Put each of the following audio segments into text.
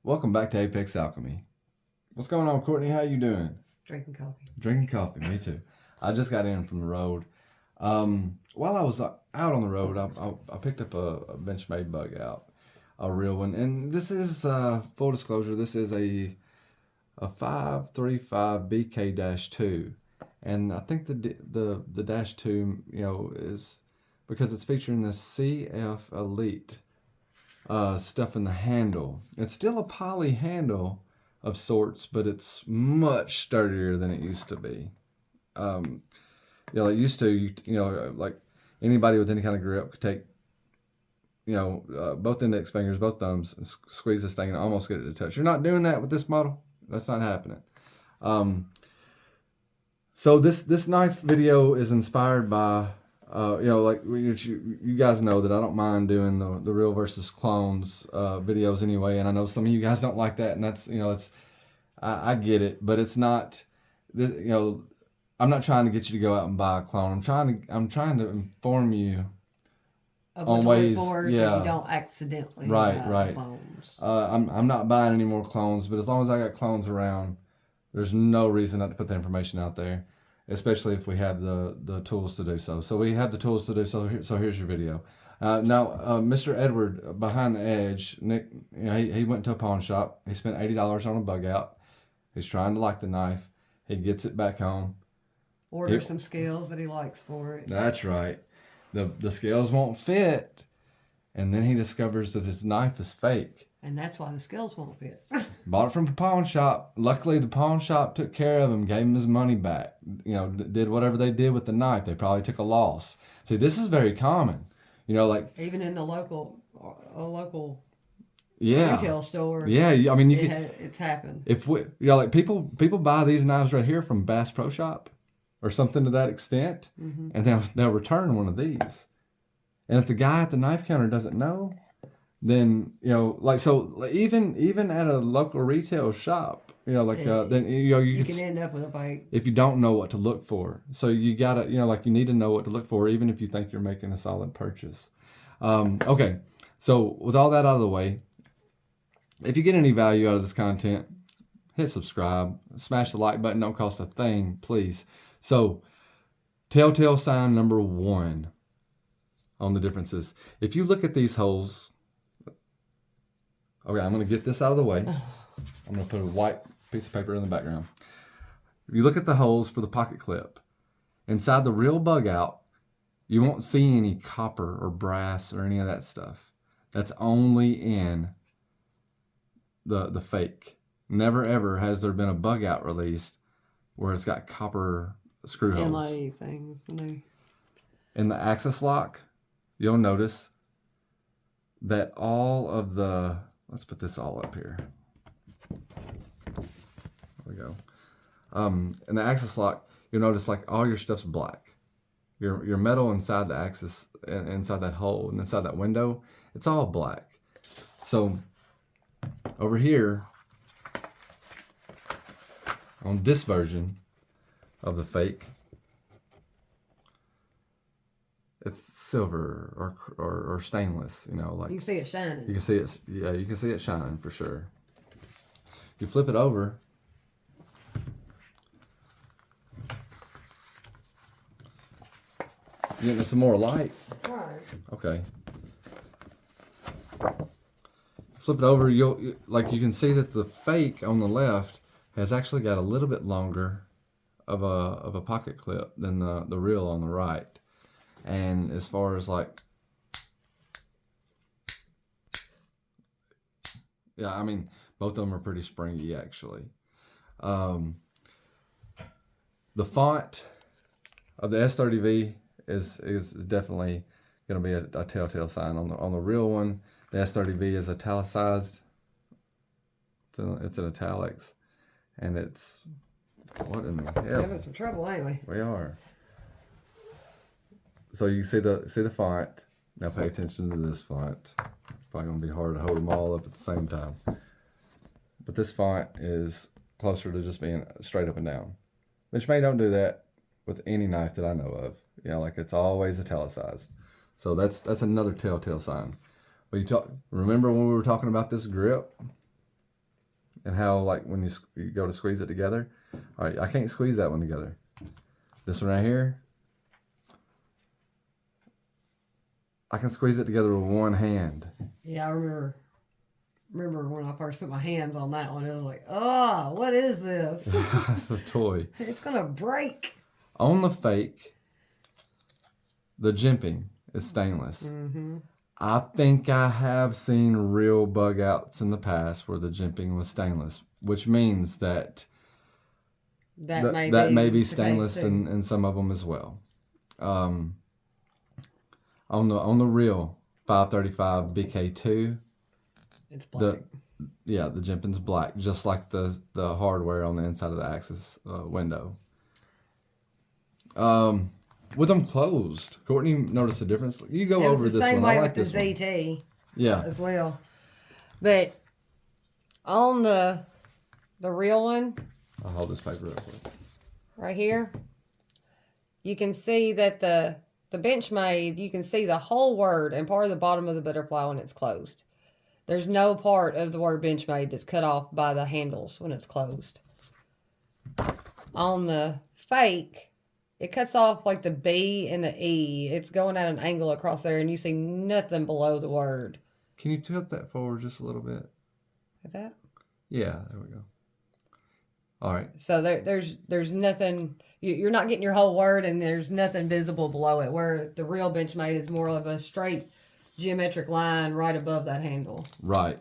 Welcome back to Apex Alchemy. What's going on, Courtney? How you doing? Drinking coffee. Drinking coffee, me too. I just got in from the road. While I was out on the road, I picked up a Benchmade Bugout, a real one. And this is, full disclosure, this is a 535 BK-2. And I think the dash 2, is because it's featuring the CF Elite stuff in the handle. It's still a poly handle of sorts, but it's much sturdier than it used to be. It used to, like anybody with any kind of grip could take, both index fingers, both thumbs, and squeeze this thing and almost get it to touch. You're not doing that with this model. That's not happening. So this knife video is inspired by, you guys know that I don't mind doing the real versus clones videos anyway, and I know some of you guys don't like that, and that's, I get it, but it's not, I'm not trying to get you to go out and buy a clone. I'm trying to inform you Of on what to ways, look for, so you don't accidentally right. clones. I'm not buying any more clones, but as long as I got clones around, there's no reason not to put the information out there, especially if we have the tools to do so. So we have the tools to do so. So here's your video. Now, Mr. Edward behind the edge, Nick, he went to a pawn shop. He spent $80 on a Bugout. He's trying to like the knife. He gets it back home. Order some scales that he likes for it. That's right. The scales won't fit, and then he discovers that his knife is fake. And that's why the scales won't fit. Bought it from a pawn shop. Luckily, the pawn shop took care of him, gave him his money back. Did whatever they did with the knife. They probably took a loss. See, this is very common. Even in the local retail store. Yeah, I mean, it's happened. If people buy these knives right here from Bass Pro Shop or something to that extent, and they'll return one of these. And if the guy at the knife counter doesn't know, then even at a local retail shop, then you can end up with a bite if you don't know what to look for. So you gotta, you need to know what to look for, even if you think you're making a solid purchase. Okay, so with all that out of the way, if you get any value out of this content, hit subscribe, smash the like button. Don't cost a thing, please. So, telltale sign number 1 on the differences. If you look at these holes, okay, I'm going to get this out of the way. I'm going to put a white piece of paper in the background. If you look at the holes for the pocket clip, inside the real Bugout, you won't see any copper or brass or any of that stuff. That's only in the fake. Never ever has there been a Bugout released where it's got copper screw holes. MIE things. In the axis lock, you'll notice that all of the, let's put this all up here. There we go. In the axis lock, you'll notice like all your stuff's black. Your metal inside the axis, inside that hole and inside that window, it's all black. So over here, on this version of the fake, it's silver or stainless, like you can see it shining. You can see it, yeah, you can see it shining for sure. You flip it over, you getting some more light? Right. Okay. Flip it over, you can see that the fake on the left has actually got a little bit longer of a pocket clip than the real on the right. And as far as I mean, both of them are pretty springy actually. The font of the S30V is definitely going to be a telltale sign. On the real one, the S30V is italicized. It's in italics, and it's, what in the hell? We're having some trouble, ain't we? We are. So you see the font. Now pay attention to this font. It's probably going to be hard to hold them all up at the same time. But this font is closer to just being straight up and down. Benchmade don't do that with any knife that I know of. It's always italicized. So that's another telltale sign. Remember when we were talking about this grip? and how like when you go to squeeze it together. All right, I can't squeeze that one together. This one right here, I can squeeze it together with one hand. Yeah, I remember when I first put my hands on that one, it was like, oh, what is this? It's a toy. It's gonna break. On the fake, the jimping is stainless. Mm-hmm. I think I have seen real bug outs in the past where the jimping was stainless, which means that That may be the stainless case, too. in some of them as well. On the real 535 BK2, It's black. the jimping's black, just like the hardware on the inside of the Axis window. With them closed, Courtney noticed a difference. You go over this one. Same I way like with this the one. ZT Yeah. as well. But on the real one, I'll hold this paper real quick. right here, you can see that the Benchmade, you can see the whole word and part of the bottom of the butterfly when it's closed. There's no part of the word Benchmade that's cut off by the handles when it's closed. On the fake, it cuts off like the B and the E. It's going at an angle across there, and you see nothing below the word. Can you tilt that forward just a little bit? Is that? Yeah, there we go. All right. So there's nothing. You're not getting your whole word, and there's nothing visible below it. Where the real Benchmade is more of a straight geometric line right above that handle. Right.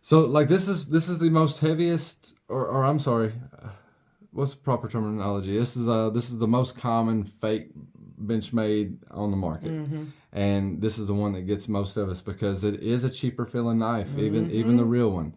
So like this is the most heaviest, or I'm sorry, what's the proper terminology? This is the most common fake Benchmade on the market, and this is the one that gets most of us because it is a cheaper feeling knife, even the real one.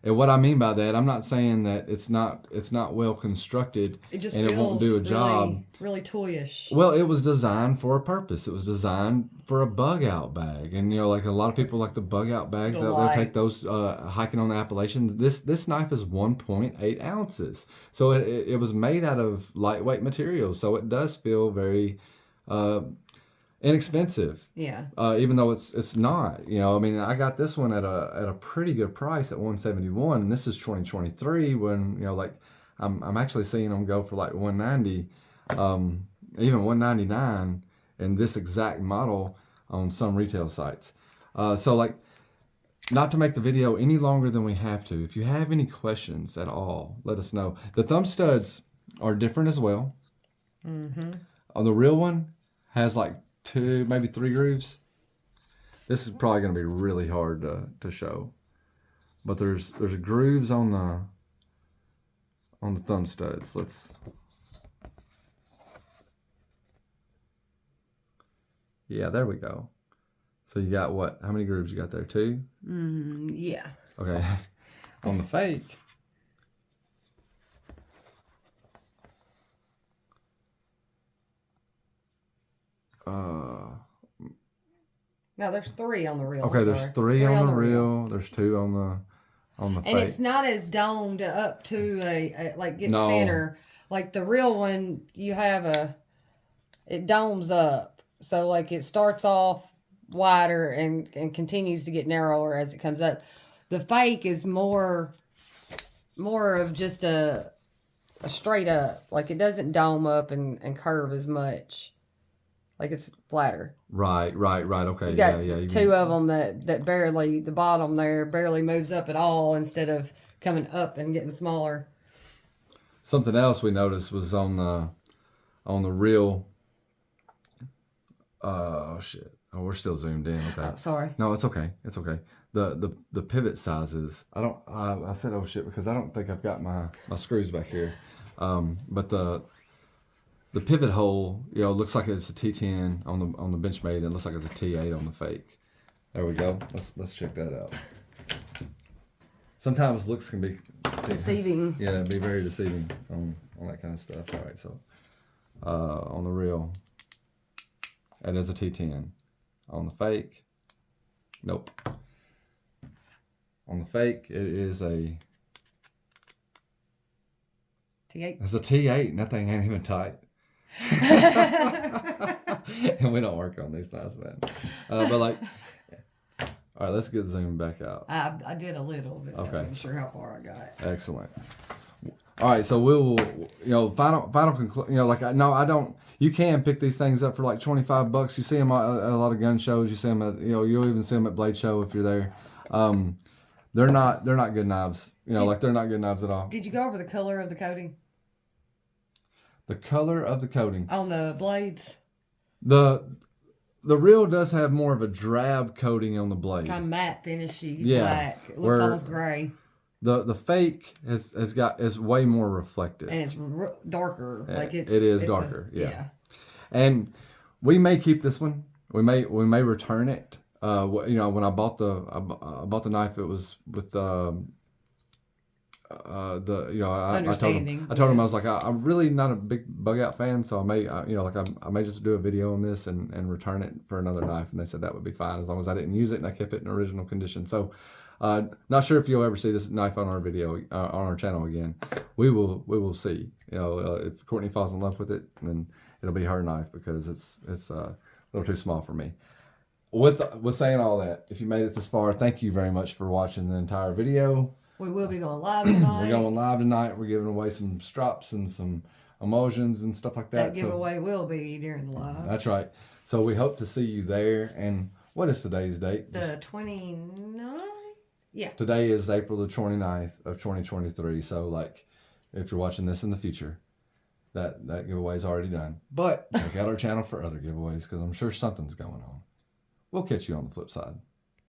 And what I mean by that, I'm not saying that it's not well constructed It just and it won't do a job. Really toyish. Well, it was designed for a purpose. It was designed for a bug out bag, and like a lot of people like the bug out bags. They'll take those hiking on the Appalachians. This knife is 1.8 ounces, so it was made out of lightweight material, so it does feel very inexpensive. Yeah. Even though it's not. I mean, I got this one at a pretty good price at $171, and this is 2023 when like I'm actually seeing them go for like $190, even $199, and this exact model on some retail sites. So like, not to make the video any longer than we have to. If you have any questions at all, let us know. The thumb studs are different as well. On the real one has like 2, maybe 3 grooves. This is probably going to be really hard to show, but there's grooves on the thumb studs. Yeah, there we go. So you got what? How many grooves you got there? 2? Yeah. Okay. On the fake, No, there's 3 on the real. okay, there's sorry. 3 on the real. There's 2 on the fake. And it's not as domed up to a like getting No. thinner. Like the real one, you have it domes up. So like it starts off wider and continues to get narrower as it comes up. The fake is more of just a straight up. Like it doesn't dome up and curve as much. Like it's flatter. Right. Okay. You got yeah. 2 of them that barely, the bottom there barely moves up at all instead of coming up and getting smaller. Something else we noticed was on the real. Oh shit! Oh, we're still zoomed in. Okay. Oh, sorry. No, it's okay. It's okay. The pivot sizes. I said oh shit because I don't think I've got my screws back here. But the pivot hole, looks like it's a T10 on the Benchmade, and it looks like it's a T8 on the fake. There we go. Let's check that out. Sometimes looks can be Deceiving. Yeah, it'd be very deceiving on that kind of stuff. All right, so on the real, it is a T10. On the fake, nope. On the fake, it is a T8. It's a T8, and that thing ain't even tight. And we don't work on these knives, man. But like, all All right, let's get zoomed back out. I did a little bit. Okay. I'm not sure how far I got. Excellent. All right, so we will, final conclusion. No, I don't. You can pick these things up for like $25. You see them at a lot of gun shows. You see them at, you'll even see them at Blade Show if you're there. They're not good knives. They're not good knives at all. Did you go over the color of the coating? The color of the coating on the blades. The reel does have more of a drab coating on the blade. Kind of matte finishy, black. It looks where almost gray. The fake is way more reflective, and it's darker. Like it is darker. Yeah. And we may keep this one. We may return it. When I bought the knife, it was with I told him I was like, I'm really not a big bug out fan, so I may just do a video on this and return it for another knife, and they said that would be fine as long as I didn't use it and I kept it in original condition. So not sure if you'll ever see this knife on our video on our channel again. We will see. If Courtney falls in love with it, then it'll be her knife because it's a little too small for me. With saying all that, if you made it this far, thank you very much for watching the entire video. We will be going live tonight. We're going live tonight. We're giving away some strops and some emulsions and stuff like that. That giveaway will be during the live. That's right. So we hope to see you there. And what is today's date? The 29th? Yeah. Today is April the 29th of 2023. So if you're watching this in the future, that giveaway is already done. But check out our channel for other giveaways because I'm sure something's going on. We'll catch you on the flip side.